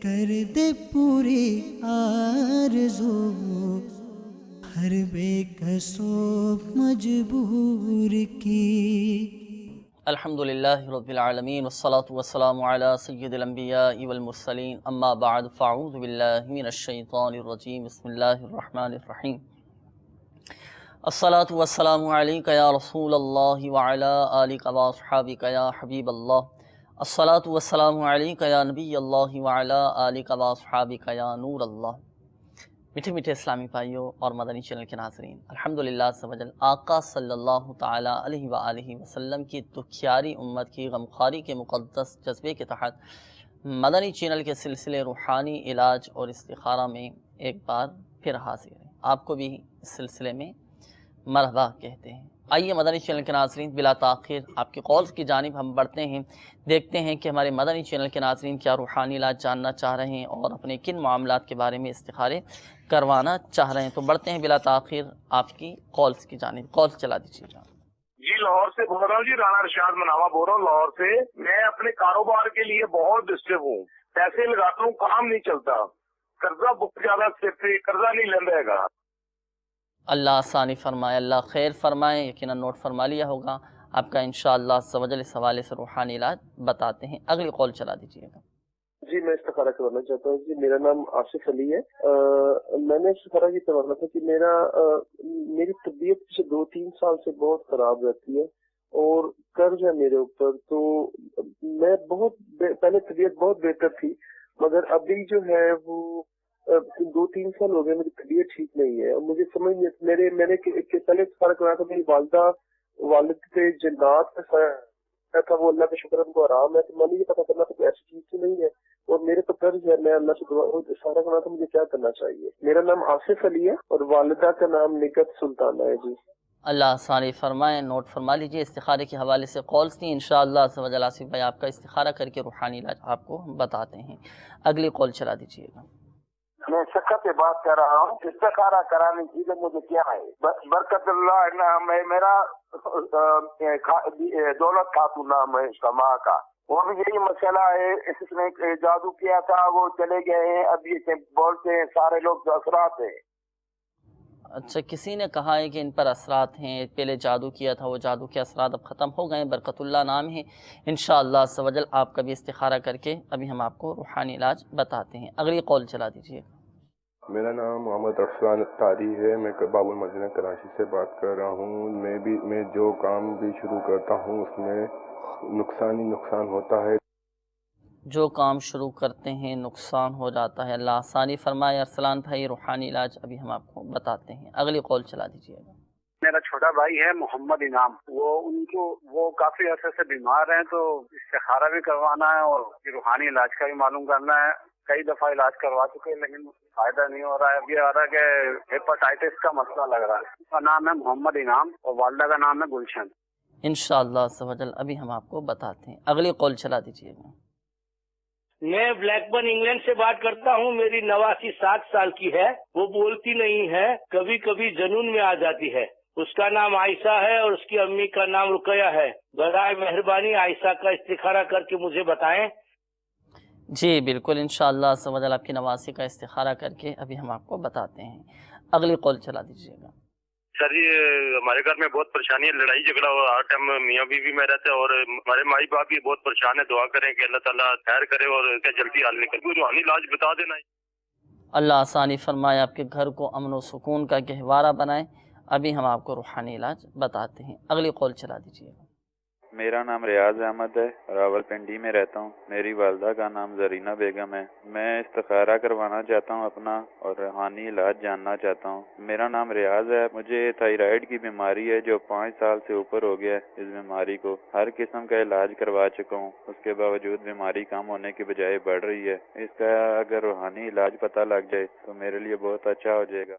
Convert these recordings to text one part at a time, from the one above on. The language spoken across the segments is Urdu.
کر دے پوری آرزو ہر بے کسو مجبور کی۔ الحمدللہ رب العالمین والصلاة والسلام علی سید الانبیاء والمرسلین، اما بعد فاعوذ باللہ من الشیطان الرجیم، بسم اللہ الرحمن الرحیم۔ الصلاة والسلام علیک یا رسول اللہ وعلی آلک واصحابک یا حبیب اللہ۔ الصلاة والسلام علیک یا نبی اللہ وعلی آلک واصحابک یا نور اللہ۔ میٹھے میٹھے اسلامی بھائیوں اور مدنی چینل کے ناظرین، الحمدللہ عز و جل آقا صلی اللہ تعالیٰ علیہ وآلہ وسلم کی دکھیاری امت کی غمخواری کے مقدس جذبے کے تحت مدنی چینل کے سلسلے روحانی علاج اور استخارہ میں ایک بار پھر حاضر ہیں۔ آپ کو بھی اس سلسلے میں مرحبا کہتے ہیں۔ آئیے مدنی چینل کے ناظرین بلا تاخیر آپ کے کالز کی جانب ہم بڑھتے ہیں، دیکھتے ہیں کہ ہمارے مدنی چینل کے ناظرین کیا روحانی علاج جاننا چاہ رہے ہیں اور اپنے کن معاملات کے بارے میں استخارے کروانا چاہ رہے ہیں۔ تو بڑھتے ہیں بلا تاخیر آپ کی کالز کی جانب، کالز چلا دیجیے گا۔ جی لاہور سے بول رہا ہوں، جی رانا ارشاد مناوا بول رہا ہوں لاہور سے۔ میں اپنے کاروبار کے لیے بہت ڈسٹرب ہوں، پیسے لگاتا ہوں کام نہیں چلتا، قرضہ بہت زیادہ سر سے قرضہ نہیں لے گا۔ اللہ آسانی فرمائے، اللہ خیر فرمائے۔ یقیناً نوٹ فرما لیا ہوگا آپ کا، انشاءاللہ عز و جل اس حوالے سے روحانی علاج بتاتے ہیں۔ اگلی کال چلا دیجیے گا۔ جی میں استخارہ کروانا چاہتا ہوں۔ جی میرا نام آصف علی ہے۔ میں نے استخارہ کی کروانا تھا کہ میری طبیعت پچھلے 2-3 سال سے بہت خراب رہتی ہے اور قرض ہے میرے اوپر۔ تو میں پہلے طبیعت بہت بہتر تھی، مگر ابھی جو ہے وہ 2-3 سال ہو گئے میری طبیعت ٹھیک نہیں ہے۔ مجھے سمجھ نہیں، میں نے پہلے استخارہ کروایا تھا، میری والد کے جنات تھا، وہ اللہ کا شکر ان کو آرام ہے۔ تو میں نے یہ پتا کرنا تھا کہ ایسی چیز تو نہیں ہے اور میرے تو قرض ہے، میں اللہ سے استخارہ کرنا تھا، مجھے کیا کرنا چاہیے؟ میرا نام آصف علی ہے اور والدہ کا نام نگت سلطانہ ہے۔ جی اللہ آسانی فرمائے، نوٹ فرما لیجیے۔ استخارے کے حوالے سے کالز تھیں، انشاءاللہ عز و جل آصف بھائی آپ کا استخارہ کر کے روحانی علاج آپ کو بتاتے ہیں۔ اگلی کال چلا دیجیے گا۔ میں شکر سے بات کر رہا ہوں، استخارہ کرانے کی مجھے کیا ہے؟ برکت اللہ میرا دولت خاتون نام ہے اس کا، ماں کا۔ وہ بھی یہی مسئلہ ہے، اس نے جادو کیا تھا، وہ چلے گئے ہیں، اب یہ بولتے ہیں سارے لوگ اثرات ہیں۔ اچھا، کسی نے کہا ہے کہ ان پر اثرات ہیں، پہلے جادو کیا تھا، وہ جادو کے اثرات اب ختم ہو گئے، برکت اللہ نام ہے۔ انشاءاللہ عز و جل آپ کا بھی استخارہ کر کے ابھی ہم آپ کو روحانی علاج بتاتے ہیں۔ اگلی کال چلا دیجیے گا۔ میرا نام محمد ارسلان اختاری ہے، میں باب المدینہ کراچی سے بات کر رہا ہوں۔ میں جو کام بھی شروع کرتا ہوں اس میں نقصان ہی نقصان ہوتا ہے۔ جو کام شروع کرتے ہیں نقصان ہو جاتا ہے، اللہ آسانی فرمائے۔ ارسلان بھائی روحانی علاج ابھی ہم آپ کو بتاتے ہیں۔ اگلی کال چلا دیجیے گا۔ میرا چھوٹا بھائی ہے محمد انعام، وہ کافی عرصے سے بیمار ہیں، تو استخارہ بھی کروانا ہے اور روحانی علاج کا بھی معلوم کرنا ہے۔ کئی دفعہ علاج کروا چکے لیکن فائدہ نہیں ہو رہا ہے۔ ابھی آ رہا ہے کہ ہیپاٹائٹس کا مسئلہ لگ رہا ہے۔ اس کا نام ہے محمد انعام اور والدہ کا نام ہے گلشن۔ انشاءاللہ عز و جل ابھی ہم آپ کو بتاتے ہیں۔ اگلی کال چلا دیجیے گا۔ میں بلیک برن انگلینڈ سے بات کرتا ہوں، میری نواسی 7 سال کی ہے، وہ بولتی نہیں ہے، کبھی کبھی جنون میں آ جاتی ہے۔ اس کا نام عائشہ ہے اور اس کی امی کا نام رقیہ ہے۔ برائے مہربانی عائشہ کا استخارہ کر کے مجھے بتائیں۔ جی بالکل، انشاءاللہ عز و جل آپ کی نواسی کا استخارہ کر کے ابھی ہم آپ کو بتاتے ہیں۔ اگلی کال چلا دیجیے گا۔ سر یہ ہمارے گھر میں بہت پریشانی ہے، لڑائی جھگڑا اور ہر ٹائم میاں بیوی میں رہتے ہیں اور ہمارے مائی باپ بھی بہت پریشان ہے۔ دعا کریں کہ اللہ تعالیٰ خیر کرے اور اس کا جلدی حل نکل۔ کوئی روحانی علاج بتا دینا۔ اللہ آسانی فرمائے، آپ کے گھر کو امن و سکون کا گہوارہ بنائے۔ ابھی ہم آپ کو روحانی علاج بتاتے ہیں۔ اگلی کال چلا دیجیے گا۔ میرا نام ریاض احمد ہے، راول پنڈی میں رہتا ہوں۔ میری والدہ کا نام زرینہ بیگم ہے۔ میں استخارہ کروانا چاہتا ہوں اپنا اور روحانی علاج جاننا چاہتا ہوں۔ میرا نام ریاض ہے، مجھے تھائرائیڈ کی بیماری ہے جو 5 سال سے اوپر ہو گیا ہے۔ اس بیماری کو ہر قسم کا علاج کروا چکا ہوں، اس کے باوجود بیماری کم ہونے کی بجائے بڑھ رہی ہے۔ اس کا اگر روحانی علاج پتہ لگ جائے تو میرے لیے بہت اچھا ہو جائے گا۔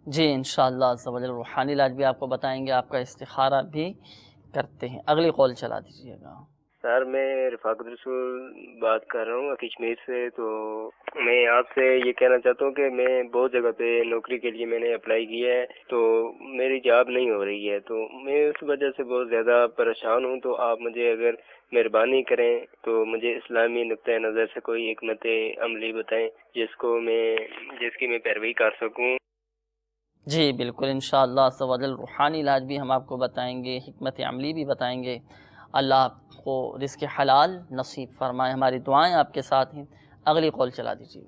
جی انشاءاللہ عز و جل روحانی علاج بھی آپ کو بتائیں گے، آپ کا استخارہ بھی کرتے ہیں۔ اگلی کال چلا دیجیے گا۔ سر میں رفاقت رسول بات کر رہا ہوں کشمیر سے. تو میں آپ سے یہ کہنا چاہتا ہوں کہ میں بہت جگہ پہ نوکری کے لیے میں نے اپلائی کیا ہے تو میری جاب نہیں ہو رہی ہے, تو میں اس وجہ سے بہت زیادہ پریشان ہوں. تو آپ مجھے اگر مہربانی کریں تو مجھے اسلامی نقطۂ نظر سے کوئی حکمت عملی بتائیں جس کی میں پیروی کر سکوں. جی بالکل انشاءاللہ عز و جل روحانی علاج بھی ہم آپ کو بتائیں گے, حکمت عملی بھی بتائیں گے. اللہ آپ کو رزق حلال نصیب فرمائے. ہماری دعائیں آپ کے ساتھ ہیں. اگلی کال چلا دیجیے.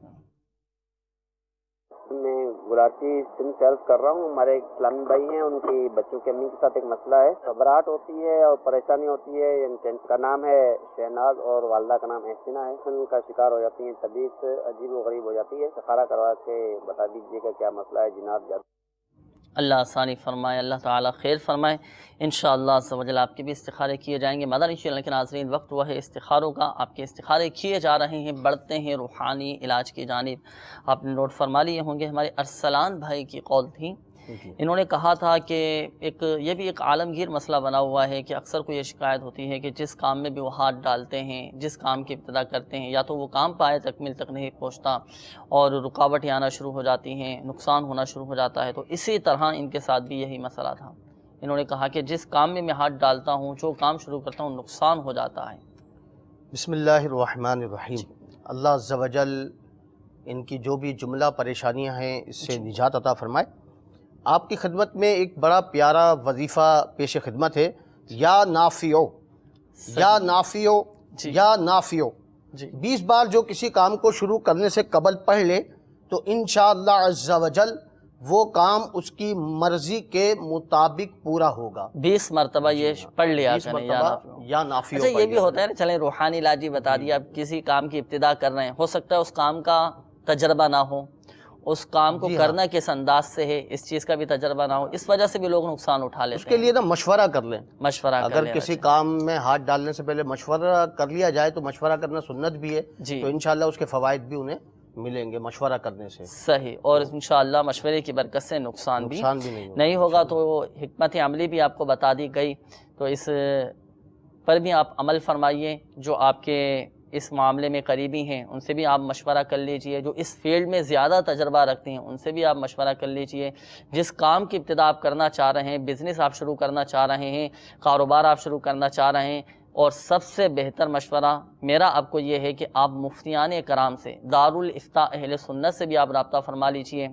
میں گلاٹی سم سے عرض کر رہا ہوں. ہمارے ایک اسلامی بھائی ہیں, ان کی بچوں کی امی کے ساتھ ایک مسئلہ ہے, گھبراہٹ ہوتی ہے اور پریشانی ہوتی ہے. ان کا نام ہے شہناز اور والدہ کا نام احسنہ ہے. ان کا شکار ہو جاتی ہیں, طبیعت عجیب و غریب ہو جاتی ہے. استخارہ کروا کے بتا دیجیے گا کیا مسئلہ ہے جناب. اللہ آسانی فرمائے, اللہ تعالیٰ خیر فرمائے. انشاءاللہ عز و جل آپ کے بھی استخارے کیے جائیں گے. مدنی چینل کے ناظرین, وقت وہ ہے استخاروں کا. آپ کے استخارے کیے جا رہے ہیں, بڑھتے ہیں روحانی علاج کی جانب. آپ نے نوٹ فرما لیے ہوں گے, ہمارے ارسلان بھائی کی قول تھی. انہوں نے کہا تھا کہ یہ بھی ایک عالمگیر مسئلہ بنا ہوا ہے کہ اکثر کو یہ شکایت ہوتی ہے کہ جس کام میں بھی وہ ہاتھ ڈالتے ہیں, جس کام کی ابتدا کرتے ہیں, یا تو وہ کام پائے تکمیل تک نہیں پہنچتا اور رکاوٹیں آنا شروع ہو جاتی ہیں, نقصان ہونا شروع ہو جاتا ہے. تو اسی طرح ان کے ساتھ بھی یہی مسئلہ تھا. انہوں نے کہا کہ جس کام میں ہاتھ ڈالتا ہوں, جو کام شروع کرتا ہوں, نقصان ہو جاتا ہے. بسم اللہ الرحمن الرحیم. اللہ عز و جل ان کی جو بھی جملہ پریشانیاں ہیں اس سے نجات عطا فرمائے. آپ کی خدمت میں ایک بڑا پیارا وظیفہ پیش خدمت ہے. یا نافیو, یا نافیو, یا نافیو. 20 بار جو کسی کام کو شروع کرنے سے قبل پڑھ لے تو انشاءاللہ عز و جل وہ کام اس کی مرضی کے مطابق پورا ہوگا. 20 مرتبہ یہ پڑھ لیا کریں یا نافیو. اچھا یہ بھی ہوتا ہے نا, چلیں روحانی علاج ہی بتا دیا. اب کسی کام کی ابتدا کر رہے ہیں, ہو سکتا ہے اس کام کا تجربہ نہ ہو, اس کام کو کرنا کس انداز سے ہے اس چیز کا بھی تجربہ نہ ہو, اس وجہ سے بھی لوگ نقصان اٹھا لیتے ہیں. اس کے لیے نا مشورہ کر لیں. مشورہ اگر کسی کام میں ہاتھ ڈالنے سے پہلے مشورہ کر لیا جائے تو مشورہ کرنا سنت بھی ہے, تو انشاءاللہ اس کے فوائد بھی انہیں ملیں گے مشورہ کرنے سے. صحیح, اور انشاءاللہ مشورے کی برکت سے نقصان بھی نہیں ہوگا. تو حکمت عملی بھی آپ کو بتا دی گئی, تو اس پر بھی آپ عمل فرمائیے. جو آپ کے اس معاملے میں قریبی ہیں ان سے بھی آپ مشورہ کر لیجئے. جو اس فیلڈ میں زیادہ تجربہ رکھتے ہیں ان سے بھی آپ مشورہ کر لیجئے. جس کام کی ابتدا آپ کرنا چاہ رہے ہیں, بزنس آپ شروع کرنا چاہ رہے ہیں, کاروبار آپ شروع کرنا چاہ رہے ہیں, اور سب سے بہتر مشورہ میرا آپ کو یہ ہے کہ آپ مفتیان کرام سے, دارالافتاء اہل سنت سے بھی آپ رابطہ فرما لیجئے,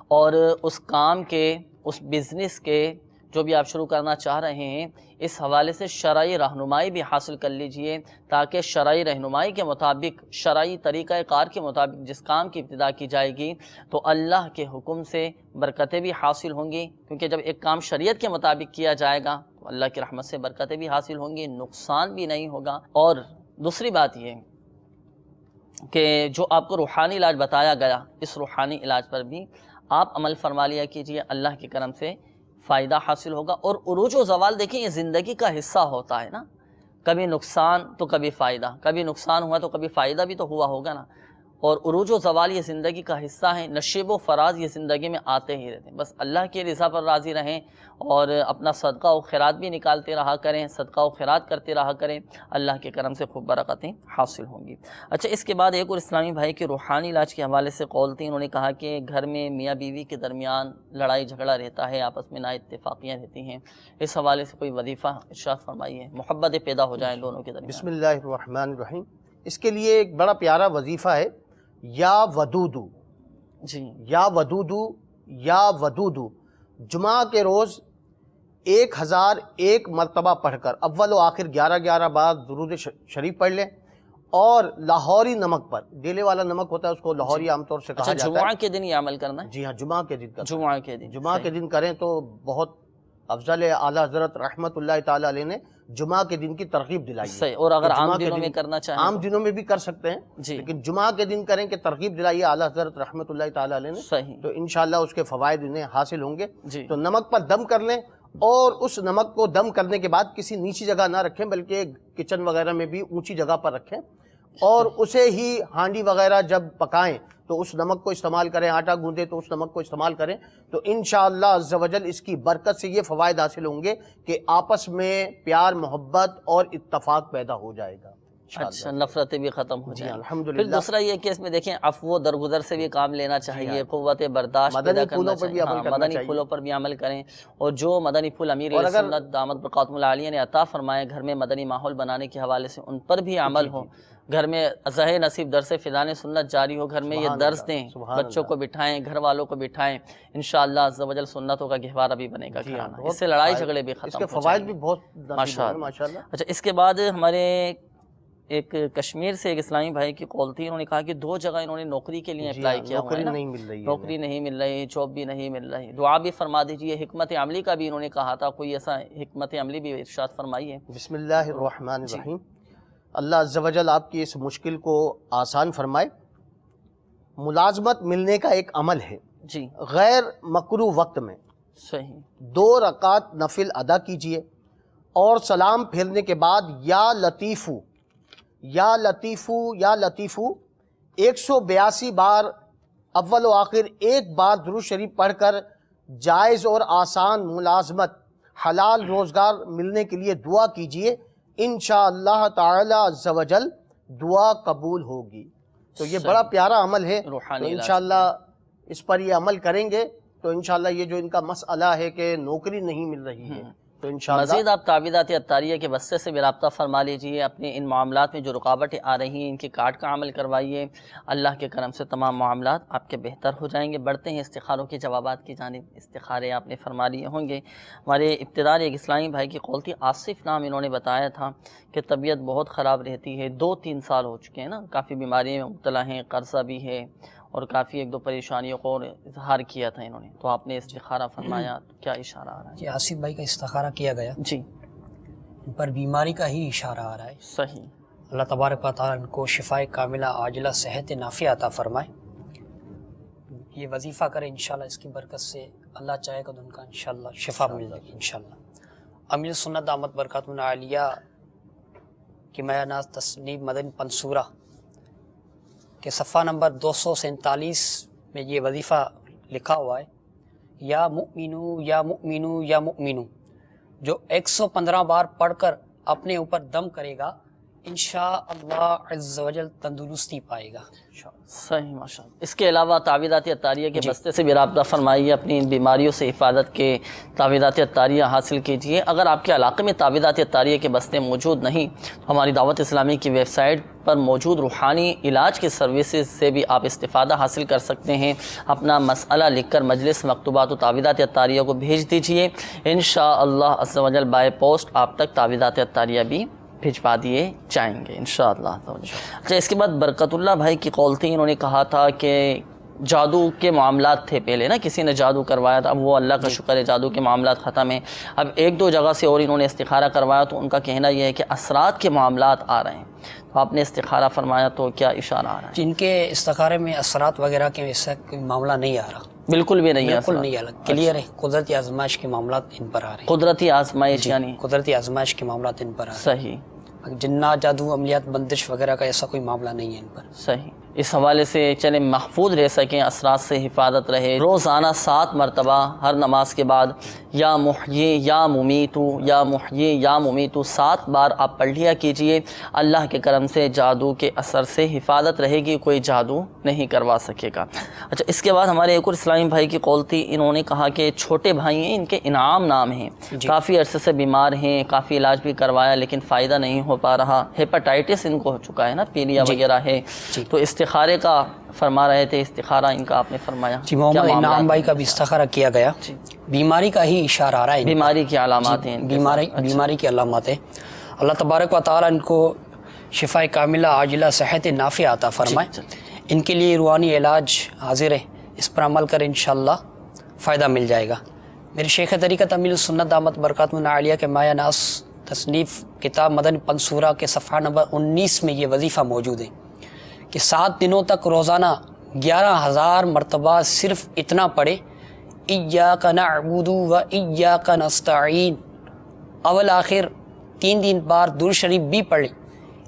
اور اس کام کے, اس بزنس کے جو بھی آپ شروع کرنا چاہ رہے ہیں اس حوالے سے شرعی رہنمائی بھی حاصل کر لیجئے, تاکہ شرعی رہنمائی کے مطابق, شرعی طریقہ کار کے مطابق جس کام کی ابتدا کی جائے گی تو اللہ کے حکم سے برکتیں بھی حاصل ہوں گی. کیونکہ جب ایک کام شریعت کے مطابق کیا جائے گا تو اللہ کی رحمت سے برکتیں بھی حاصل ہوں گی, نقصان بھی نہیں ہوگا. اور دوسری بات یہ کہ جو آپ کو روحانی علاج بتایا گیا, اس روحانی علاج پر بھی آپ عمل فرما لیا کیجئے, اللہ کے کرم سے فائدہ حاصل ہوگا. اور عروج و زوال دیکھیں یہ زندگی کا حصہ ہوتا ہے نا, کبھی نقصان تو کبھی فائدہ, کبھی نقصان ہوا تو کبھی فائدہ بھی تو ہوا ہوگا نا. اور عروج و زوال یہ زندگی کا حصہ ہیں, نشیب و فراز یہ زندگی میں آتے ہی رہتے ہیں. بس اللہ کی رضا پر راضی رہیں اور اپنا صدقہ و خیرات بھی نکالتے رہا کریں, صدقہ و خیرات کرتے رہا کریں, اللہ کے کرم سے خوب برکتیں حاصل ہوں گی. اچھا اس کے بعد ایک اور اسلامی بھائی کی روحانی علاج کے حوالے سے قول تھی. انہوں نے کہا کہ گھر میں میاں بیوی کے درمیان لڑائی جھگڑا رہتا ہے, آپس میں نا اتفاقیاں رہتی ہیں, اس حوالے سے کوئی وظیفہ ارشاد فرمائیے, محبتیں پیدا ہو جائیں دونوں کے درمیان. بسم اللہ الرحمن الرحیم. اس کے لیے ایک بڑا پیارا وظیفہ ہے, یا ودودو. جی, یا ودودو, یا ودودو. جمعہ کے روز 1001 مرتبہ پڑھ کر اول و آخر 11 بار درود شریف پڑھ لیں, اور لاہوری نمک پر, ڈیلے والا نمک ہوتا ہے اس کو لاہوری عام طور سے کہا جاتا ہے. جمعہ کے دن یہ عمل کرنا ہے؟ جی ہاں, جمعہ کے دن. جمعہ کے دن کریں تو بہت افضل ہے. اعلیٰ حضرت رحمت اللہ تعالیٰ علیہ نے جمعہ کے دن کی ترغیب دلائی ہے. اور اگر عام دنوں میں کرنا چاہیں, عام دنوں میں بھی کر سکتے ہیں, لیکن جمعہ کے دن کریں کہ ترغیب دلائی ہے اعلیٰ حضرت رحمت اللہ تعالیٰ علیہ نے, تو انشاءاللہ اس کے فوائد انہیں حاصل ہوں گے. تو نمک پر دم کر لیں, اور اس نمک کو دم کرنے کے بعد کسی نیچی جگہ نہ رکھیں بلکہ کچن وغیرہ میں بھی اونچی جگہ پر رکھیں, اور اسے ہی ہانڈی وغیرہ جب پکائیں تو اس نمک کو استعمال کریں، آٹا گوندے تو اس نمک کو استعمال کریں، تو انشاءاللہ عز و جل اس کی برکت سے یہ فوائد حاصل ہوں گے کہ آپس میں پیار، محبت اور اتفاق پیدا ہو جائے گا۔ اچھا، نفرتیں بھی ختم ہو جائیں۔ الحمدللہ۔ پھر دوسرا یہ کہ اس میں دیکھیں عفو و درگزر سے بھی کام لینا چاہیے، قوت برداشت پیدا کرنا چاہیے، مدنی پھولوں پر بھی عمل کریں، اور جو مدنی پھول امیر علیہ سنت دامت برکاتہم العالیہ نے عطا فرمائے گھر میں مدنی ماحول بنانے کے حوالے سے، ان پر بھی عمل ہو۔ گھر میں ظاہر نصیب درس فضان سنت جاری ہو، گھر میں یہ درس دیں، بچوں کو بٹھائیں، گھر والوں کو بٹھائیں، انشاءاللہ عز و جل سنتوں کا گہوارہ بھی بنے گا گھرانا، اس سے لڑائی جھگڑے بھی ختم ہو جائیں گے۔ اس کے فوائد بھی بہت ماشاءاللہ۔ اچھا، اس کے بعد ہمارے ایک کشمیر سے ایک اسلامی بھائی کی کال تھی، انہوں نے کہا کہ 2 جگہ انہوں نے نوکری کے لیے اپلائی کیا ہوا ہے نا، نوکری نہیں مل رہی، جاب بھی نہیں مل رہی، دعا بھی فرما دیجئے۔ حکمت عملی کا بھی انہوں نے کہا تھا، کوئی ایسا حکمت عملی بھی ارشاد فرمائیے۔ بسم اللہ الرحمن الرحیم۔ اللہ عز و جل آپ کی اس مشکل کو آسان فرمائے۔ ملازمت ملنے کا ایک عمل ہے جی، غیر مکروہ وقت میں صحیح 2 رکعت نفل ادا کیجئے، اور سلام پھیرنے کے بعد یا لطیفو یا لطیفو یا لطیفو 182 بار اول و آخر ایک بار درود شریف پڑھ کر جائز اور آسان ملازمت، حلال روزگار ملنے کے لیے دعا کیجئے، انشاءاللہ تعالی عز و جل دعا قبول ہوگی۔ تو یہ بڑا پیارا عمل ہے، تو انشاءاللہ اس پر یہ عمل کریں گے تو انشاءاللہ یہ جو ان کا مسئلہ ہے کہ نوکری نہیں مل رہی ہے تو انشاءاللہ مزید آپ تعویذات عطاریہ کے واسطے سے بھی رابطہ فرما لیجئے، اپنے ان معاملات میں جو رکاوٹیں آ رہی ہیں ان کی کاٹ کا عمل کروائیے، اللہ کے کرم سے تمام معاملات آپ کے بہتر ہو جائیں گے۔ بڑھتے ہیں استخاروں کے جوابات کی جانب، استخارے آپ نے فرما لیے ہوں گے۔ ہمارے ابتدائی ایک اسلامی بھائی کی قول تھی، آصف نام انہوں نے بتایا تھا کہ طبیعت بہت خراب رہتی ہے، 2-3 سال ہو چکے ہیں نا، کافی بیماری میں مبتلا ہیں، قرضہ بھی ہے، اور کافی 1-2 پریشانیوں کو اظہار کیا تھا انہوں نے، تو آپ نے استخارہ فرمایا، تو کیا اشارہ آ رہا ہے؟ جی، آصف بھائی کا استخارہ کیا گیا جی، ان پر بیماری کا ہی اشارہ آ رہا ہے۔ صحیح، اللہ تبارک و تعالیٰ ان کو شفائے کاملہ عاجلہ صحت نافعہ عطا فرمائے۔ یہ وظیفہ کرے انشاءاللہ، اس کی برکت سے اللہ چاہے گا تو ان کا انشاءاللہ شفا مل جائے گی انشاءاللہ۔ امیر سنت دامت برکاتہم العالیہ کی مایہ ناز تصنیف مدنی پنصورہ کہ صفحہ نمبر 247 میں یہ وظیفہ لکھا ہوا ہے، یا مؤمنو یا مؤمنو یا مؤمنو، جو 115 بار پڑھ کر اپنے اوپر دم کرے گا انشاءاللہ عز و جل تندرستی پائے گا۔ صحیح، ماشاءاللہ۔ اس کے علاوہ تعویذات عطاریہ کے بستے سے بھی رابطہ فرمائیے، اپنی ان بیماریوں سے حفاظت کے تعویذات عطاریہ حاصل کیجیے۔ اگر آپ کے علاقے میں تعویذات عطاریہ کے بستے موجود نہیں تو ہماری دعوت اسلامی کی ویب سائٹ پر موجود روحانی علاج کی سروسز سے بھی آپ استفادہ حاصل کر سکتے ہیں۔ اپنا مسئلہ لکھ کر مجلس مکتوبات و تعویذات عطاریہ کو بھیج دیجیے، انشاءاللہ عز و جل بائی پوسٹ آپ تک تعویذات عطاریہ بھی بھجوا دیے جائیں گے انشاءاللہ۔ اچھا، اس کے بعد برکت اللہ بھائی کی قول تھی، انہوں نے کہا تھا کہ جادو کے معاملات تھے پہلے نا، کسی نے جادو کروایا تھا، اب وہ اللہ کا شکر ہے جادو کے معاملات ختم ہیں، اب 1-2 جگہ سے اور انہوں نے استخارہ کروایا تو ان کا کہنا یہ ہے کہ اثرات کے معاملات آ رہے ہیں، تو آپ نے استخارہ فرمایا تو کیا اشارہ آ رہا ہے؟ جن کے استخارے میں اثرات وغیرہ کے ایسا کوئی معاملہ نہیں آ رہا، بالکل بھی نہیں، بالکل نہیں الگ کلیئر ہے، قدرتی آزمائش کے معاملات ان پر آ رہے ہیں۔ قدرتی آزمائش یعنی قدرتی آزمائش کے معاملات ان پر آ رہے ہیں، صحیح، جنات جادو عملیات بندش وغیرہ کا ایسا کوئی معاملہ نہیں ہے ان پر، صحیح۔ اس حوالے سے چلیں محفوظ رہ سکیں، اثرات سے حفاظت رہے، روزانہ 7 مرتبہ ہر نماز کے بعد یا محیی یا ممیتو یا محیی یا ممیتو 7 بار آپ پڑھ لیا کیجئے، اللہ کے کرم سے جادو کے اثر سے حفاظت رہے گی، کوئی جادو نہیں کروا سکے گا۔ اچھا، اس کے بعد ہمارے ایک اور اسلامی بھائی کی قول تھی، انہوں نے کہا کہ چھوٹے بھائی ہیں، ان کے انعام نام ہیں، کافی عرصے سے بیمار ہیں، کافی علاج بھی کروایا لیکن فائدہ نہیں ہو پا رہا، ہیپاٹائٹس ان کو ہو چکا ہے نا، پیلیا وغیرہ ہے، تو استخارے کا فرما رہے تھے، استخارہ ان کا آپ نے فرمایا؟ جی، محمد انعام بھائی کا بھی استخارہ کیا گیا، بیماری کا ہی اشارہ آ رہا ہے، بیماری کی علامات ہیں، بیماری کی علامات ہیں۔ اللہ تبارک و تعالیٰ ان کو شفاء کاملہ عاجلہ صحت نافعہ عطا فرمائے، ان کے لیے روحانی علاج حاضر ہے، اس پر عمل کر انشاءاللہ فائدہ مل جائے گا۔ میرے شیخ طریقت امیر سنت دامت برکاتہم العالیہ کے مایہ ناز تصنیف کتاب مدنی پنصورہ کے صفحہ نمبر 19 میں یہ وظیفہ موجود ہے کہ 7 دنوں تک روزانہ 11,000 مرتبہ صرف اتنا پڑھے، ایاک نعبد و ایاک نستعین، اول آخر 3 بار درود شریف بھی پڑھ لیں،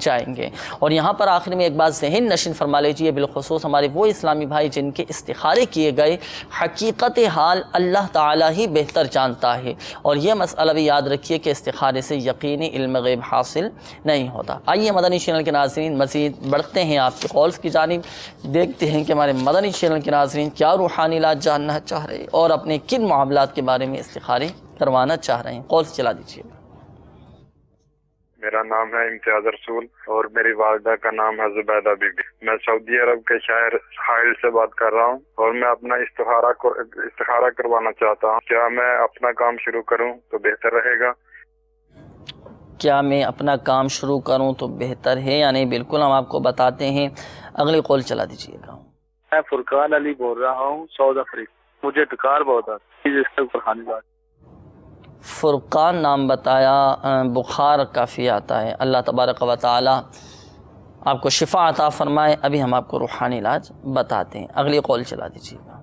جائیں گے۔ اور یہاں پر آخر میں ایک بات ذہن نشین فرما لیجیے، بالخصوص ہمارے وہ اسلامی بھائی جن کے استخارے کیے گئے، حقیقت حال اللہ تعالیٰ ہی بہتر جانتا ہے، اور یہ مسئلہ بھی یاد رکھیے کہ استخارے سے یقینی علم غیب حاصل نہیں ہوتا۔ آئیے مدنی چینل کے ناظرین مزید بڑھتے ہیں آپ کے کالز کی جانب، دیکھتے ہیں کہ ہمارے مدنی چینل کے ناظرین کیا روحانی علاج جاننا چاہ رہے ہیں اور اپنے کن معاملات کے بارے میں استخارے کروانا چاہ رہے ہیں۔ کالز چلا دیجیے۔ میرا نام ہے امتیاز رسول اور میری والدہ کا نام ہے زبیدہ بی بی۔ میں سعودی عرب کے شہر حائل سے بات کر رہا ہوں اور میں اپنا استخارہ کروانا چاہتا ہوں۔ کیا میں اپنا کام شروع کروں تو بہتر رہے گا؟ کیا میں اپنا کام شروع کروں تو بہتر ہے یا نہیں؟ بالکل ہم آپ کو بتاتے ہیں، اگلی کال چلا دیجیے گا۔ میں فرقان علی بول رہا ہوں ساؤتھ افریقہ، مجھے ڈکار بہت آتا ہے، اس کا فرحانی علاج۔ فرقان نام بتایا، بخار کافی آتا ہے، اللہ تبارک و تعالی آپ کو شفا عطا فرمائے۔ ابھی ہم آپ کو روحانی علاج بتاتے ہیں، اگلی کال چلا دیجیے گا۔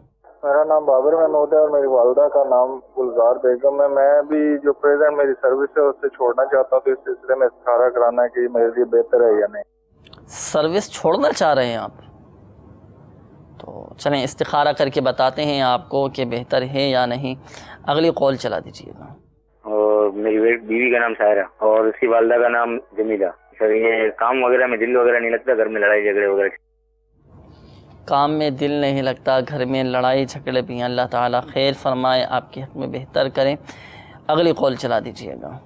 میرا نام بابر محمود ہے اور میری والدہ کا نام گلزار بیگم ہے۔ میں ابھی جو پریزنٹ میری سروس ہے اس سے چھوڑنا چاہتا ہوں، تو اس سلسلے میں استخارہ کرانا ہے کہ میرے لیے بہتر ہے یا نہیں۔ سروس چھوڑنا چاہ رہے ہیں آپ؟ تو چلیں استخارہ کر کے بتاتے ہیں آپ کو کہ بہتر ہے یا نہیں۔ اگلی کال چلا دیجیے گا۔ اور میری بیوی کا نام سائرہ اور اس کی والدہ کا نام جمیلہ۔ سر یہ کام وغیرہ میں دل وغیرہ نہیں لگتا، گھر میں لڑائی جھگڑے وغیرہ۔ کام میں دل نہیں لگتا، گھر میں لڑائی جھگڑے بھی ہیں، اللہ تعالیٰ خیر فرمائے، آپ کے حق میں بہتر کریں۔ اگلی کال چلا دیجیے گا۔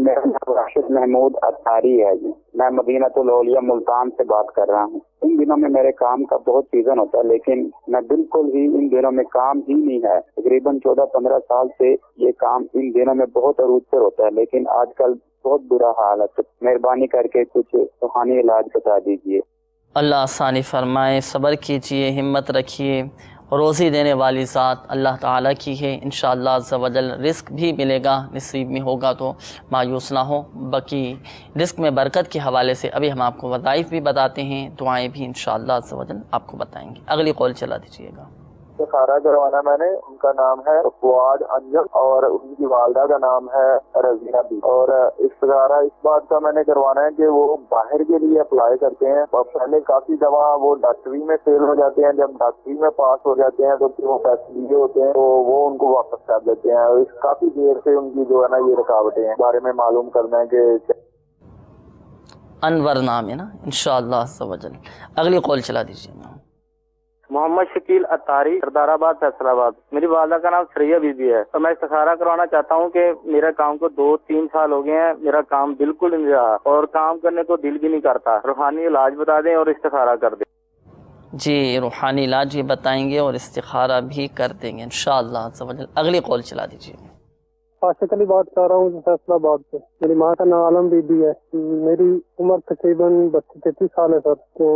میرا نام راشد محمود اطاری ہے جی، میں مدینہ الاولیاء ملتان سے بات کر رہا ہوں۔ ان دنوں میں میرے کام کا بہت سیزن ہوتا ہے، لیکن میں بالکل ہی ان دنوں میں کام ہی نہیں ہے۔ تقریباً 14-15 سال سے یہ کام ان دنوں میں بہت عروج پر ہوتا ہے، لیکن آج کل بہت برا حال ہے۔ مہربانی کر کے کچھ روحانی علاج بتا دیجیے۔ اللہ آسانی فرمائے، صبر کیجئے، ہمت رکھیے، روزی دینے والی ذات اللہ تعالیٰ کی ہے، انشاءاللہ عز و جل رزق بھی ملے گا، نصیب میں ہوگا تو مایوس نہ ہو۔ باقی رزق میں برکت کے حوالے سے ابھی ہم آپ کو وظائف بھی بتاتے ہیں، دعائیں بھی انشاءاللہ عز و جل آپ کو بتائیں گے۔ اگلی کال چلا دیجیے گا۔ استخارہ کروانا میں نے، ان کا نام ہے فواد انجم اور ان کی والدہ کا نام ہے رضینہ بی۔ اور استخارہ اس بات کا میں نے کروانا ہے کہ وہ باہر کے لیے اپلائی کرتے ہیں اور پہلے کافی دفعہ وہ ڈاکٹری میں فیل ہو جاتے ہیں، جب ڈاکٹری میں پاس ہو جاتے ہیں تو پھر وہ پیسے لیے ہوتے ہیں تو وہ ان کو واپس کر دیتے ہیں، اور کافی دیر سے ان کی جو ہے نا یہ رکاوٹیں ہیں، بارے میں معلوم کرنا ہے کہ انور نام ہے نا، انشاءاللہ عز و جل۔ اگلی کال چلا دیجیے گا۔ محمد شکیل اطاری، سردار آباد، فیصل آباد۔ میری والدہ کا نام سریہ بی بی ہے، تو میں استخارہ کروانا چاہتا ہوں کہ میرا کام کو 2-3 سال ہو گئے ہیں، میرا کام بالکل نہیں رہا اور کام کرنے کو دل بھی نہیں کرتا۔ روحانی علاج بتا دیں اور استخارہ کر دیں۔ جی روحانی علاج بھی بتائیں گے اور استخارہ بھی کر دیں گے انشاءاللہ عز و جل۔ اگلی کال چلا دیجیے گا۔ عاشق علی بات کر رہا ہوں فیصل آباد سے۔ میری ماں کا نام عالم بی بی ہے، میری عمر تقریباً 32-33 سال ہے سر۔ تو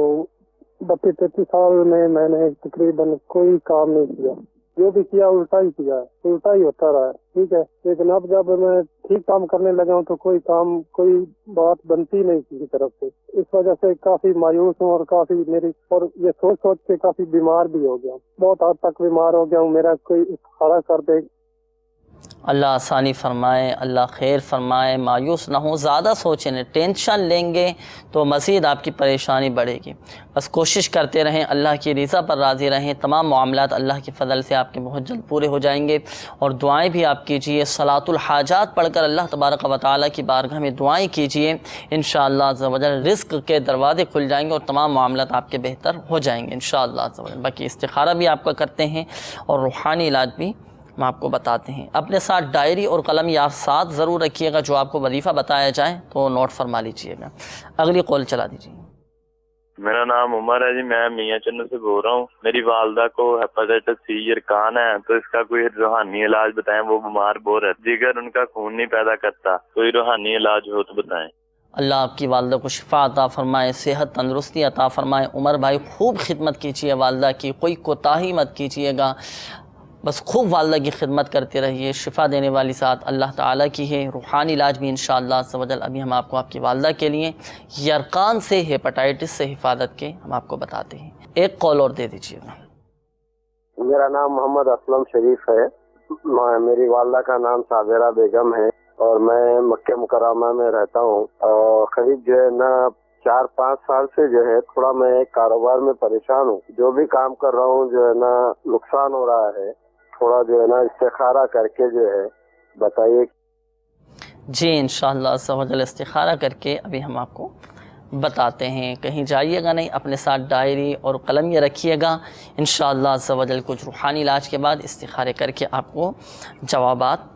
32-33 سال میں نے تقریباً کوئی کام نہیں کیا، جو بھی کیا الٹا ہی کیا ہے، الٹا ہی ہوتا رہا ہے، ٹھیک ہے۔ لیکن اب جب میں ٹھیک کام کرنے لگا ہوں تو کوئی بات بنتی نہیں کسی طرف سے، اس وجہ سے کافی مایوس ہوں اور کافی اور یہ سوچ کے کافی بیمار بھی ہو گیا ہوں، بہت حد تک بیمار ہو گیا ہوں۔ میرا کوئی استخارہ کر دے۔ اللہ آسانی فرمائے، اللہ خیر فرمائے، مایوس نہ ہوں، زیادہ سوچیں نہیں، ٹینشن لیں گے تو مزید آپ کی پریشانی بڑھے گی۔ بس کوشش کرتے رہیں، اللہ کی رضا پر راضی رہیں، تمام معاملات اللہ کے فضل سے آپ کے بہت جلد پورے ہو جائیں گے۔ اور دعائیں بھی آپ کیجئے، صلاۃ الحاجات پڑھ کر اللہ تبارک و تعالیٰ کی بارگاہ میں دعائیں کیجئے، انشاءاللہ عز و جل رزق کے دروازے کھل جائیں گے اور تمام معاملات آپ کے بہتر ہو جائیں گے انشاءاللہ عز و جل۔ باقی استخارہ بھی آپ کا کرتے ہیں اور روحانی علاج بھی ہم آپ کو بتاتے ہیں۔ اپنے ساتھ ڈائری اور قلم یا ساتھ ضرور رکھیے گا، جو آپ کو وظیفہ بتایا جائے تو نوٹ فرما لیجیے گا۔ اگلی کال چلا دیجیے۔ میرا نام عمر ہے جی، میں میاں چنو سے بول رہا ہوں۔ میری والدہ کو ہیپاٹائٹس سی یرکان ہے، تو اس کا کوئی روحانی علاج بتائیں، وہ بیمار بہت ہے، جگر ان کا خون نہیں پیدا کرتا، کوئی روحانی علاج ہو تو بتائیں۔ اللہ آپ کی والدہ کو شفا عطا فرمائے، صحت تندرستی عطا فرمائے۔ عمر بھائی خوب خدمت کیجیے والدہ کی، کوئی کوتاہی مت کیجیے گا، بس خوب والدہ کی خدمت کرتے رہیے۔ شفا دینے والی ذات اللہ تعالیٰ کی ہے۔ روحانی علاج بھی انشاءاللہ عز و جل ابھی ہم آپ کو آپ کی والدہ کے لیے یرقان سے، ہیپاٹائٹس سے حفاظت کے ہم آپ کو بتاتے ہیں۔ ایک کال اور دے دیجیے گا۔ میرا نام محمد اسلم شریف ہے، میری والدہ کا نام صابرہ بیگم ہے اور میں مکہ مکرمہ میں رہتا ہوں اور قریب جو ہے نا 4-5 سال سے جو ہے تھوڑا میں کاروبار میں پریشان ہوں. جو بھی کام کر رہا ہوں جو ہے نا نقصان ہو رہا ہے. تھوڑا جو ہے نا استخارہ کر کے جو ہے بتائیے. جی انشاءاللہ عز و جل استخارہ کر کے ابھی ہم آپ کو بتاتے ہیں. کہیں جائیے گا نہیں, اپنے ساتھ ڈائری اور قلم یہ رکھیے گا. انشاءاللہ عز و جل کچھ روحانی علاج کے بعد استخارے کر کے آپ کو جوابات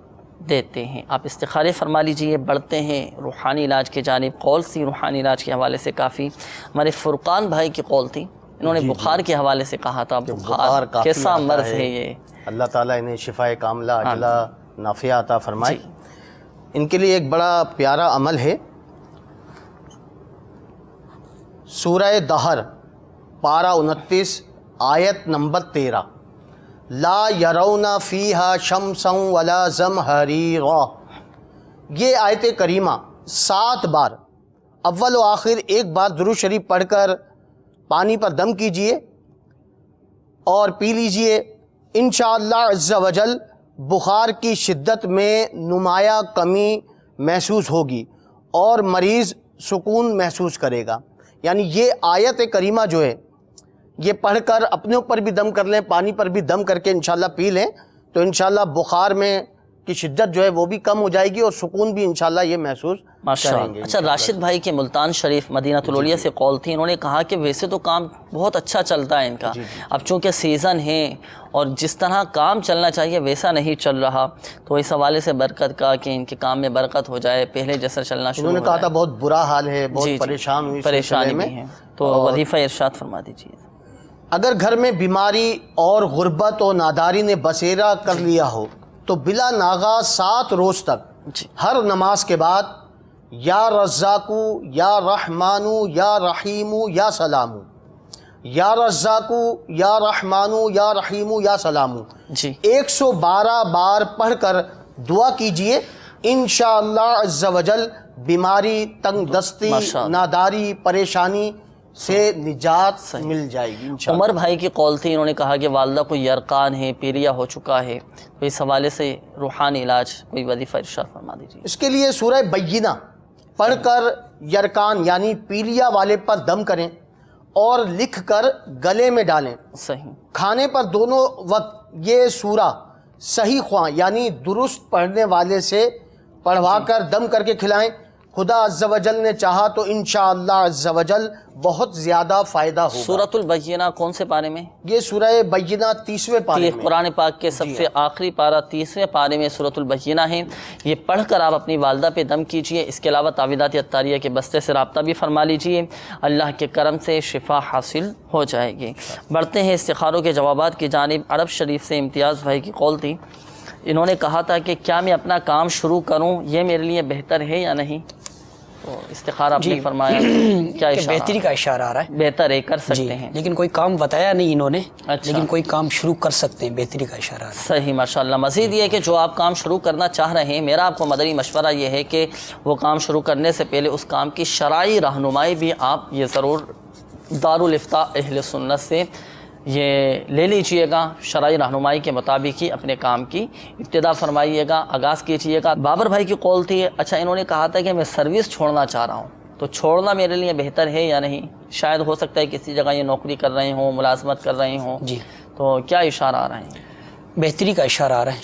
دیتے ہیں. آپ استخارے فرما لیجئے. بڑھتے ہیں روحانی علاج کے جانب. قول سی روحانی علاج کے حوالے سے کافی ہمارے فرقان بھائی کی قول تھی, انہوں نے بخار کے حوالے سے کہا تھا. بخار کیسا مرض ہے یہ, اللہ تعالیٰ انہیں شفائے کاملہ عاجلہ نافعہ عطا فرمائے. ان کے لیے ایک بڑا پیارا عمل ہے. سورہ دہر پارہ 29 آیت نمبر 13 لا یرون فیہا شمسا ولا زمہریرا. یہ آیت کریمہ 7 بار اول و آخر ایک بار درود شریف پڑھ کر پانی پر دم کیجئے اور پی لیجئے. انشاءاللہ عز و جل بخار کی شدت میں نمایاں کمی محسوس ہوگی اور مریض سکون محسوس کرے گا. یعنی یہ آیت کریمہ جو ہے یہ پڑھ کر اپنے اوپر بھی دم کر لیں, پانی پر بھی دم کر کے انشاءاللہ پی لیں تو انشاءاللہ بخار میں کی شدت جو ہے وہ بھی کم ہو جائے گی اور سکون بھی انشاءاللہ یہ محسوس کریں گے. اچھا, راشد بھائی کے ملتان شریف مدینہ الاولیاء سے قول تھی. انہوں نے کہا کہ ویسے تو کام بہت اچھا چلتا ہے ان کا, اب چونکہ سیزن ہے اور جس طرح کام چلنا چاہیے ویسا نہیں چل رہا, تو اس حوالے سے برکت کا کہ ان کے کام میں برکت ہو جائے, پہلے جیسا چلنا شروع ہو جائے. انہوں نے کہا تھا بہت برا حال ہے, بہت پریشان ہوئی, پریشانی میں ہے, تو وظیفہ ارشاد فرما دیجیے. اگر گھر میں بیماری اور غربت و ناداری نے بسیرا کر لیا ہو تو بلا ناغا 7 روز تک ہر نماز کے بعد یا رزاقو یا رحمانو یا رحیمو یا سلامو, یا رزاقو یا رحمانو یا رحیمو یا سلامو 112 بار پڑھ کر دعا کیجئے. انشاءاللہ عز و جل بیماری, تنگ دستی, ناداری, پریشانی سے نجات مل جائے گی. عمر بھائی کی قول تھی. انہوں نے کہا کہ والدہ کو یرقان ہے, پیریا ہو چکا ہے, تو اس حوالے سے روحانی علاج کوئی وظیفہ ارشاد فرما دیجیے. اس کے لیے سورہ بینہ پڑھ کر یرقان یعنی پیلیا والے پر دم کریں اور لکھ کر گلے میں ڈالیں. صحیح. کھانے پر دونوں وقت یہ سورہ صحیح خواہ یعنی درست پڑھنے والے سے پڑھوا کر دم کر کے کھلائیں. خدا عز و جل نے چاہا تو انشاءاللہ عز و جل بہت زیادہ فائدہ ہوگا. سورۃ البینہ کون سے پارے میں؟ یہ سورہ بینہ 30ویں پارے میں, قرآن پاک کے سب سے آخری پارہ 30ویں پارے میں سورۃ البینہ ہے. یہ پڑھ کر آپ اپنی والدہ پہ دم کیجئے. اس کے علاوہ تعویذات عطاریہ کے بستے سے رابطہ بھی فرما لیجئے, اللہ کے کرم سے شفا حاصل ہو جائے گی. بڑھتے ہیں استخاروں کے جوابات کی جانب. عرب شریف سے امتیاز بھائی کی قول تھی. انہوں نے کہا تھا کہ کیا میں اپنا کام شروع کروں, یہ میرے لیے بہتر ہے یا نہیں؟ تو استخارہ آپ نے فرمایا کیا اشارہ؟ بہتری کا اشارہ آ رہا ہے. بہتر ہے, کر سکتے ہیں. لیکن کوئی کام بتایا نہیں انہوں نے, لیکن کوئی کام شروع کر سکتے ہیں, بہتری کا اشارہ آ رہا ہے. صحیح, ماشاءاللہ. مزید یہ کہ جو آپ کام شروع کرنا چاہ رہے ہیں, میرا آپ کو مدنی مشورہ یہ ہے کہ وہ کام شروع کرنے سے پہلے اس کام کی شرعی رہنمائی بھی آپ یہ ضرور دارالافتاء اہل سنت سے یہ لے لیجئے گا. شرعی رہنمائی کے مطابق ہی اپنے کام کی ابتدا فرمائیے گا, آغاز کیجئے گا. بابر بھائی کی قول تھی. اچھا, انہوں نے کہا تھا کہ میں سروس چھوڑنا چاہ رہا ہوں, تو چھوڑنا میرے لیے بہتر ہے یا نہیں؟ شاید ہو سکتا ہے کسی جگہ یہ نوکری کر رہے ہوں, ملازمت کر رہے ہوں. جی, تو کیا اشارہ آ رہا ہے؟ بہتری کا اشارہ آ رہا ہے,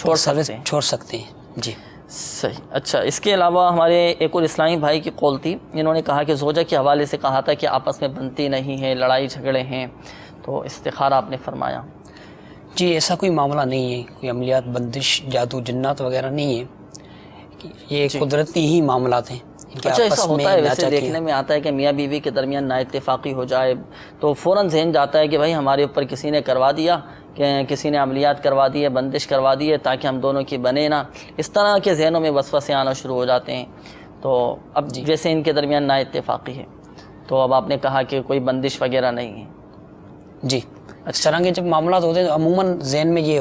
چھوڑ سکتے ہیں. جی صحیح. اچھا, اس کے علاوہ ہمارے ایک اور اسلامی بھائی کی قول تھی. انہوں نے کہا کہ زوجہ کے حوالے سے کہا تھا کہ آپس میں بنتی نہیں ہے, لڑائی جھگڑے ہیں, تو استخارہ آپ نے فرمایا. جی ایسا کوئی معاملہ نہیں ہے, کوئی عملیات, بندش, جادو, جنات وغیرہ نہیں ہے, یہ قدرتی ہی معاملات ہیں. اچھا, ایسا ہوتا ہے ویسے دیکھنے میں آتا ہے کہ میاں بیوی کے درمیان نا اتفاقی ہو جائے تو فوراً ذہن جاتا ہے کہ بھائی ہمارے اوپر کسی نے کروا دیا, کہ کسی نے عملیات کروا دی ہے, بندش کروا دی ہے تاکہ ہم دونوں کی بنے نا. اس طرح کے ذہنوں میں وسوسے آنا شروع ہو جاتے ہیں. تو اب جیسے ان کے درمیان نا اتفاقی ہے, تو اب آپ نے کہا کہ کوئی بندش وغیرہ نہیں ہے. جی, اس طرح کے جب معاملات ہوتے ہیں تو عموماً ذہن میں یہ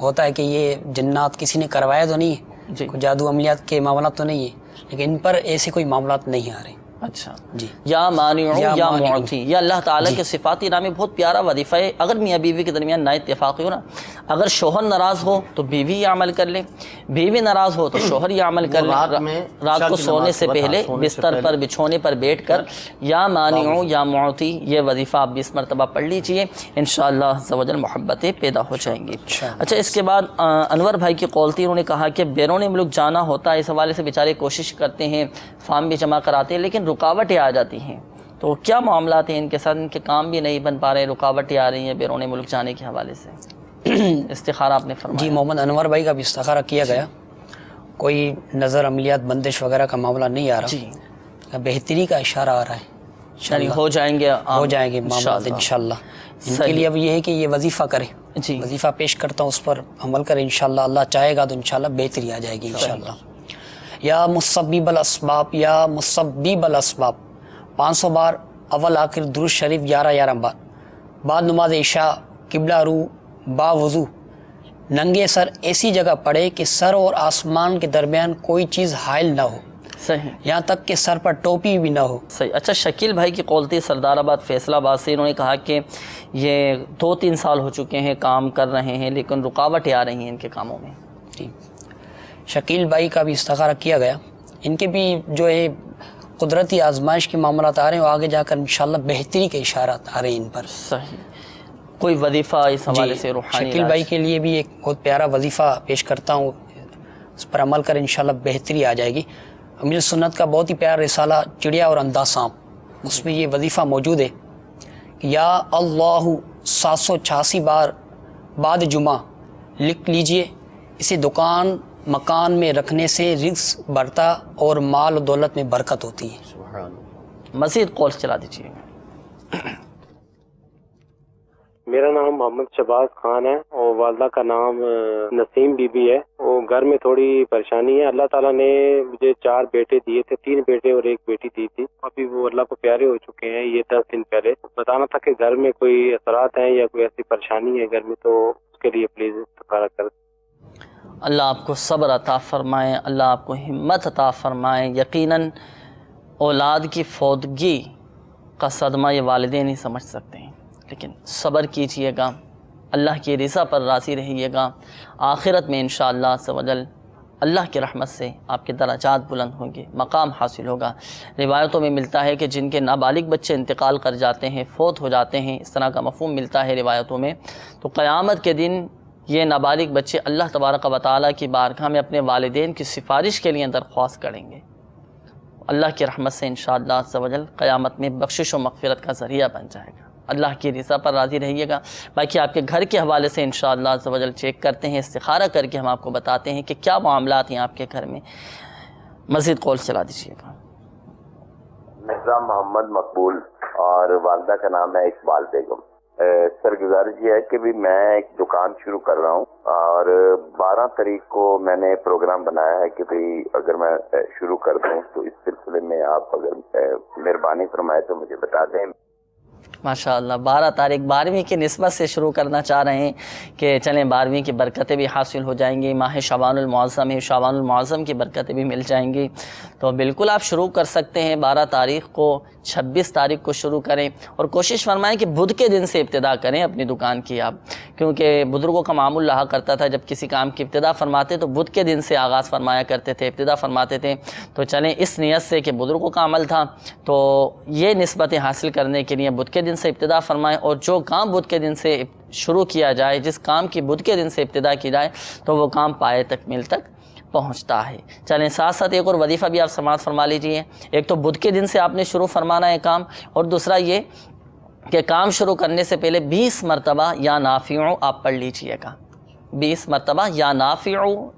ہوتا ہے کہ یہ جنات کسی نے کروایا تو نہیں ہے, کوئی جادو عملیات کے معاملات تو نہیں ہے, لیکن ان پر ایسے کوئی معاملات نہیں آ رہے. اچھا جی یا مانع یا معطی، یہ اللہ تعالیٰ کے صفاتی نام میں بہت پیارا وظیفہ ہے. اگر میاں بیوی کے درمیان نا اتفاقی ہو نا، اگر شوہر ناراض ہو تو بیوی یہ عمل کر لے، بیوی ناراض ہو تو شوہر یہ عمل کر لے. رات کو سونے سے پہلے بستر پر بچھونے پر بیٹھ کر یا مانع یا معطی یہ وظیفہ آپ 20 مرتبہ پڑھ لیجئے، انشاءاللہ عز و جل محبتیں پیدا ہو جائیں گی. اچھا اس کے بعد انور بھائی کی قول تھی، انہوں نے کہا کہ بیرون ملک جانا ہوتا ہے، اس حوالے سے بیچارے کوشش کرتے ہیں، فارم بھی جمع کراتے ہیں، لیکن رکاوٹیں آ جاتی ہیں. تو کیا معاملات ہیں ان کے ساتھ؟ ان کے کام بھی نہیں بن پا رہے، رکاوٹیں آ رہی ہیں بیرون ملک جانے کے حوالے سے. استخارہ آپ نے فرمایا. جی محمد انور بھائی کا بھی استخارہ کیا گیا، کوئی نظر عملیات بندش وغیرہ کا معاملہ نہیں آ رہا. جی بہتری کا اشارہ آ رہا ہے، یعنی ہو جائیں گے معاملات انشاءاللہ. ان کے لیے اب یہ ہے کہ یہ وظیفہ کرے. جی وظیفہ پیش کرتا ہوں، اس پر عمل کرے، انشاءاللہ اللہ چاہے گا تو انشاءاللہ بہتری آ جائے گی انشاءاللہ. یا مسبب الاسباب، یا مسبب الاسباب 500 بار اول آخر درود شریف 11 بار بعد نماز عشاء قبلہ رو با وضو ننگے سر ایسی جگہ پڑے کہ سر اور آسمان کے درمیان کوئی چیز حائل نہ ہو. صحیح. یہاں تک کہ سر پر ٹوپی بھی نہ ہو. صحیح. اچھا شکیل بھائی کی قول تھی سردار آباد فیصل آباد سے، انہوں نے کہا کہ یہ 2-3 سال ہو چکے ہیں کام کر رہے ہیں لیکن رکاوٹیں آ رہی ہیں ان کے کاموں میں. جی شکیل بھائی کا بھی استخارہ کیا گیا، ان کے بھی جو ہے قدرتی آزمائش کے معاملات آ رہے ہیں، اور آگے جا کر انشاءاللہ بہتری کے اشارات آ رہے ہیں ان پر. صحیح. کوئی وظیفہ اس حوالے سے روحانی؟ شکیل بھائی کے لیے بھی ایک بہت پیارا وظیفہ پیش کرتا ہوں، اس پر عمل کر انشاءاللہ بہتری آ جائے گی. امیر سنت کا بہت ہی پیارا رسالہ چڑیا اور انداز سانپ، اس میں یہ وظیفہ موجود ہے کہ یا اللہ 786 بار بعد جمعہ لکھ لیجئے. اسے دکان مکان میں رکھنے سے رزق بڑھتا اور مال و دولت میں برکت ہوتی ہے. مزید قول چلا دیجیے. میرا نام محمد شہباز خان ہے اور والدہ کا نام نسیم بی بی ہے. وہ گھر میں تھوڑی پریشانی ہے. اللہ تعالیٰ نے مجھے 4 بیٹے دیے تھے، 3 بیٹے اور 1 بیٹی دی تھی. ابھی وہ اللہ کو پیارے ہو چکے ہیں. یہ 10 دن پہلے بتانا تھا کہ گھر میں کوئی اثرات ہیں یا کوئی ایسی پریشانی ہے گھر میں، تو اس کے لیے پلیز استخارہ کر. اللہ آپ کو صبر عطا فرمائے، اللہ آپ کو ہمت عطا فرمائے. یقیناً اولاد کی فوتگی کا صدمہ یہ والدین ہی سمجھ سکتے ہیں، لیکن صبر کیجئے گا، اللہ کی رضا پر راضی رہیے گا. آخرت میں انشاءاللہ عز و جل اللہ کی رحمت سے آپ کے درجات بلند ہوں گے، مقام حاصل ہوگا. روایتوں میں ملتا ہے کہ جن کے نابالغ بچے انتقال کر جاتے ہیں، فوت ہو جاتے ہیں، اس طرح کا مفہوم ملتا ہے روایتوں میں، تو قیامت کے دن یہ نابالغ بچے اللہ تبارک و تعالیٰ کی بارگاہ میں اپنے والدین کی سفارش کے لیے درخواست کریں گے. اللہ کی رحمت سے انشاءاللہ عز و جل قیامت میں بخشش و مغفرت کا ذریعہ بن جائے گا. اللہ کی رضا پر راضی رہیے گا. باقی آپ کے گھر کے حوالے سے انشاءاللہ عز و جل چیک کرتے ہیں، استخارہ کر کے ہم آپ کو بتاتے ہیں کہ کیا معاملات ہیں آپ کے گھر میں. مزید قول چلا دیجیے گا. مرزا محمد مقبول اور والدہ کا نام ہے اقبال بیگم. سر گزارش یہ ہے کہ بھی میں ایک دکان شروع کر رہا ہوں اور 12 تاریخ کو میں نے پروگرام بنایا ہے کہ بھئی اگر میں شروع کر دوں تو اس سلسلے میں آپ اگر مہربانی فرمائے تو مجھے بتا دیں. ماشاءاللہ 12 تاریخ 12ویں کی نسبت سے شروع کرنا چاہ رہے ہیں کہ چلیں 12ویں کی برکتیں بھی حاصل ہو جائیں گی. ماہ شعبان المعظم ہے، شعبان المعظم کی برکتیں بھی مل جائیں گی. تو بالکل آپ شروع کر سکتے ہیں 12 تاریخ کو، 26 تاریخ کو شروع کریں اور کوشش فرمائیں کہ بدھ کے دن سے ابتدا کریں اپنی دکان کی آپ، کیونکہ بزرگوں کا معمول رہا کرتا تھا جب کسی کام کی ابتدا فرماتے تو بدھ کے دن سے آغاز فرمایا کرتے تھے، ابتدا فرماتے تھے. تو چلیں اس نیت سے کہ بزرگوں کا عمل تھا تو یہ نسبتیں حاصل کرنے کے لیے بدھ کے دن سے ابتدا فرمائیں. اور جو کام بدھ کے دن سے شروع کیا جائے، جس کام کی بدھ کے دن سے ابتدا کی جائے تو وہ کام پائے تکمیل تک پہنچتا ہے. چلیں ساتھ ساتھ ایک اور وظیفہ بھی آپ سماعت فرما لیجئے. ایک تو بدھ کے دن سے آپ نے شروع فرمانا ہے کام، اور دوسرا یہ کہ کام شروع کرنے سے پہلے 20 مرتبہ یا نافع آپ پڑھ لیجئے گا. 20 مرتبہ یا نافع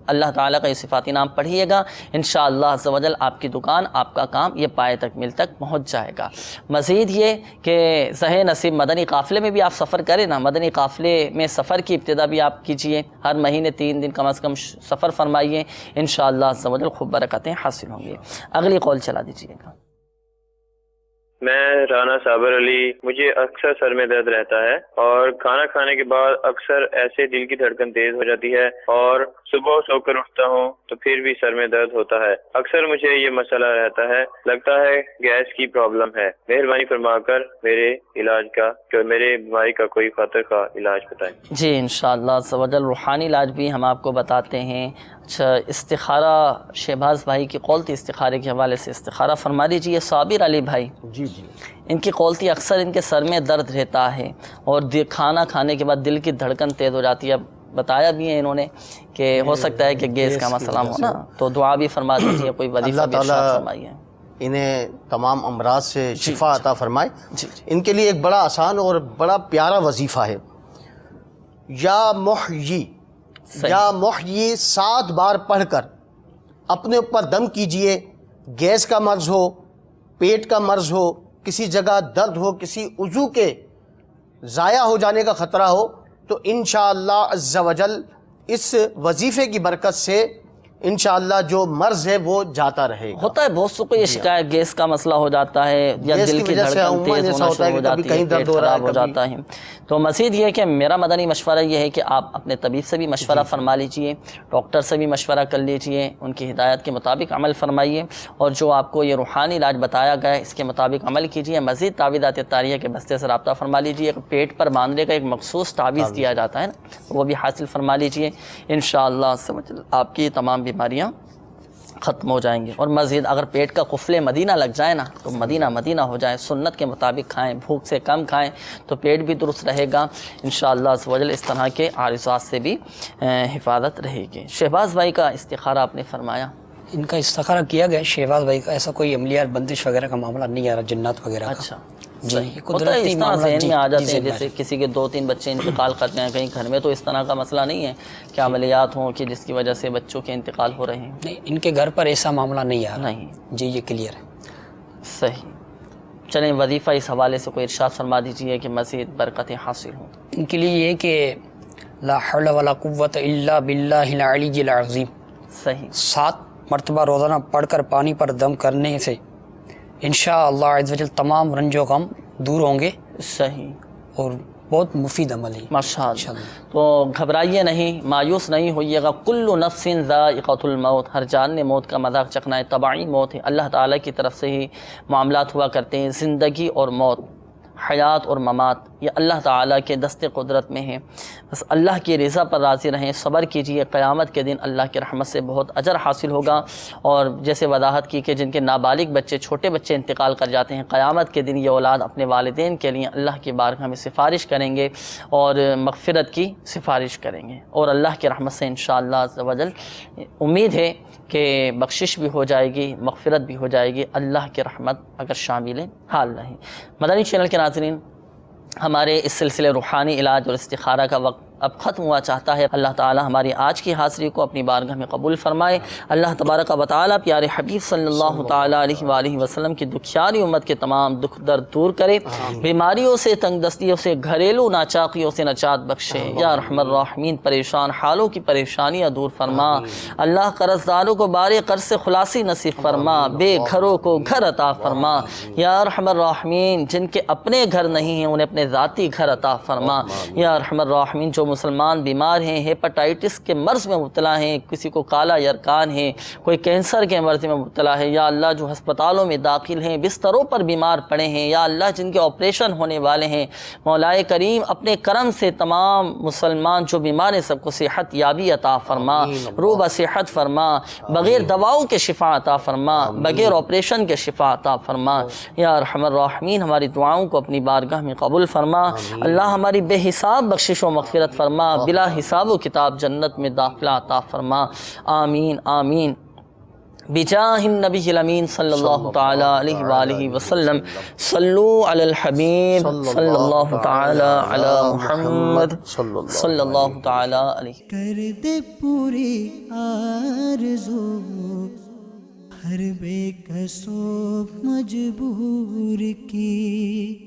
اللہ تعالیٰ کا یہ صفاتی نام پڑھیے گا. انشاءاللہ عز و جل آپ کی دکان، آپ کا کام یہ پائے تکمیل تک پہنچ جائے گا. مزید یہ کہ صحیح نصیب مدنی قافلے میں بھی آپ سفر کریں نا، مدنی قافلے میں سفر کی ابتدا بھی آپ کیجئے. ہر مہینے 3 دن کم از کم سفر فرمائیے، انشاءاللہ عز و جل خوب برکتیں حاصل ہوں گی. اگلی قول چلا دیجئے گا. میں رانا صابر علی. مجھے اکثر سر میں درد رہتا ہے اور کھانا کھانے کے بعد اکثر ایسے دل کی دھڑکن تیز ہو جاتی ہے اور صبح سو کر اٹھتا ہوں تو پھر بھی سر میں درد ہوتا ہے. اکثر مجھے یہ مسئلہ رہتا ہے, لگتا ہے گیس کی پرابلم ہے. مہربانی فرما کر میرے علاج کا میرے بیماری کا کوئی خاطر کا علاج بتائیں. جی انشاءاللہ سوجل روحانی علاج بھی ہم آپ کو بتاتے ہیں. اچھا استخارہ شہباز بھائی کی قول تھی, استخارے کے حوالے سے استخارہ فرما دیجیے. صابر علی بھائی جی جی ان کی قول تھی اکثر ان کے سر میں درد رہتا ہے اور کھانا کھانے کے بعد دل کی دھڑکن تیز ہو جاتی ہے. بتایا بھی ہے انہوں نے کہ ہو سکتا ہے کہ گیس کا مسئلہ ہو نا, تو دعا بھی فرما دیجیے, کوئی وظیفہ بھی ارشاد فرمائیے. انہیں تمام امراض سے شفا عطا فرمائے. ان کے لیے ایک بڑا آسان اور بڑا پیارا وظیفہ ہے, یا محیی یا محیی 7 بار پڑھ کر اپنے اوپر دم کیجئے. گیس کا مرض ہو, پیٹ کا مرض ہو, کسی جگہ درد ہو, کسی عضو کے ضائع ہو جانے کا خطرہ ہو, تو انشاءاللہ عز و جل اس وظیفے کی برکت سے انشاءاللہ جو مرض ہے وہ جاتا رہے گا. ہوتا ہے بہت سے کو یہ شکایت گیس کا مسئلہ ہو جاتا ہے یا دل کی دھڑکن تیز ہونا شروع ہو جاتی ہے, پیٹ خراب ہو جاتا ہے. تو مزید یہ ہے کہ میرا مدنی مشورہ یہ ہے کہ آپ اپنے طبیب سے بھی مشورہ فرما لیجئے, ڈاکٹر سے بھی مشورہ کر لیجئے, ان کی ہدایت کے مطابق عمل فرمائیے اور جو آپ کو یہ روحانی علاج بتایا گیا ہے اس کے مطابق عمل کیجئے. مزید تعویذات طاریہ کے بستے سے رابطہ فرما لیجئے. پیٹ پر باندھنے کا ایک مخصوص تعویذ دیا جاتا ہے نا, وہ بھی حاصل فرما لیجئے. انشاءاللہ آپ کی تمام بیماریاں ختم ہو جائیں گے. اور مزید اگر پیٹ کا قفل مدینہ لگ جائے نا تو مدینہ ہو جائے, سنت کے مطابق کھائیں, بھوک سے کم کھائیں تو پیٹ بھی درست رہے گا انشاءاللہ عز و جل. اس طرح کے عارضات سے بھی حفاظت رہے گی. شہباز بھائی کا استخارہ آپ نے فرمایا, ان کا استخارہ کیا گیا. شہباز بھائی کا ایسا کوئی عملیات بندش وغیرہ کا معاملہ نہیں آ رہا, جنات وغیرہ کا. اچھا ہوتا ہے اس طرح ذہن میں آ جاتے ہیں, جیسے کسی کے 2-3 بچے انتقال کر جائیں کہیں گھر میں, تو اس طرح کا مسئلہ نہیں ہے کہ عملیات ہوں کہ جس کی وجہ سے بچوں کے انتقال ہو رہے ہیں. نہیں, ان کے گھر پر ایسا معاملہ نہیں آ رہا. نہیں جی, یہ کلیئر ہے. صحیح. چلیں وظیفہ اس حوالے سے کوئی ارشاد فرما دیجیے کہ مزید برکتیں حاصل ہوں. ان کے لیے یہ کہ لا حول ولا قوت الا باللہ العلی العظیم. صحیح. 7 مرتبہ روزانہ پڑھ کر پانی پر دم کرنے سے انشاءاللہ عز و جل تمام رنج و غم دور ہوں گے. صحیح. اور بہت مفید عمل ہے ماشاءاللہ. تو گھبرائیے نہیں, مایوس نہیں ہوئیے گا. کل نفس ذائقۃ الموت, ہر جان نے موت کا مذاق چکھنا ہے. طبعی موت ہے, اللہ تعالیٰ کی طرف سے ہی معاملات ہوا کرتے ہیں. زندگی اور موت, حیات اور ممات, یہ اللہ تعالیٰ کے دست قدرت میں ہے. بس اللہ کی رضا پر راضی رہیں, صبر کیجئے. قیامت کے دن اللہ کی رحمت سے بہت اجر حاصل ہوگا. اور جیسے وضاحت کی کہ جن کے نابالغ بچے, چھوٹے بچے انتقال کر جاتے ہیں, قیامت کے دن یہ اولاد اپنے والدین کے لیے اللہ کی بارگاہ میں سفارش کریں گے اور مغفرت کی سفارش کریں گے. اور اللہ کی رحمت سے انشاءاللہ عز و جل امید ہے کہ بخشش بھی ہو جائے گی, مغفرت بھی ہو جائے گی. اللہ کی رحمت اگر شامل حال رہے. مدنی چینل کے ناظرین, ہمارے اس سلسلے روحانی علاج اور استخارہ کا وقت اب ختم ہوا چاہتا ہے. اللہ تعالی ہماری آج کی حاضری کو اپنی بارگاہ میں قبول فرمائے. اللہ تبارک و تعالی پیارے حبیب صلی اللہ تعالی علیہ وآلہ وسلم کی دکھیاری امت کے تمام دکھ درد دور کرے, بیماریوں سے, تنگ دستیوں سے, گھریلو ناچاقیوں سے نجات بخشے. یا ارحم الراحمین پریشان حالوں کی پریشانیاں دور فرما. اللہ قرض داروں کو بارے قرض سے خلاصی نصیب فرما. بے گھروں کو گھر عطا فرما. یا ارحم الراحمین جن کے اپنے گھر نہیں ہیں انہیں اپنے ذاتی گھر عطا فرما. یا ارحم الراحمین جو مسلمان بیمار ہیں, ہیپاٹائٹس کے مرض میں مبتلا ہیں, کسی کو کالا یرکان ہے, کوئی کینسر کے مرض میں مبتلا ہے, یا اللہ جو ہسپتالوں میں داخل ہیں, بستروں پر بیمار پڑے ہیں, یا اللہ جن کے آپریشن ہونے والے ہیں, مولا کریم اپنے کرم سے تمام مسلمان جو بیمار ہیں سب کو صحت یابی عطا فرما, روبہ صحت فرما, بغیر دواؤں کے شفا عطا فرما, بغیر آپریشن کے شفا عطا فرما. یا ارحم الراحمین ہماری دعاؤں کو اپنی بارگاہ میں قبول فرما. اللہ ہماری بے حساب بخشش و مغفرت فرما, بلا حساب و کتاب جنت میں داخلہ عطا فرما. آمین آمین. بجاہ النبی الامین صلی اللہ تعالی علیہ وآلہ وسلم. صلو علی الحبیب صلی اللہ تعالی علی محمد صلی اللہ تعالی علیہ. کر دے پوری آرزو ہر بے کسو مجبور کی.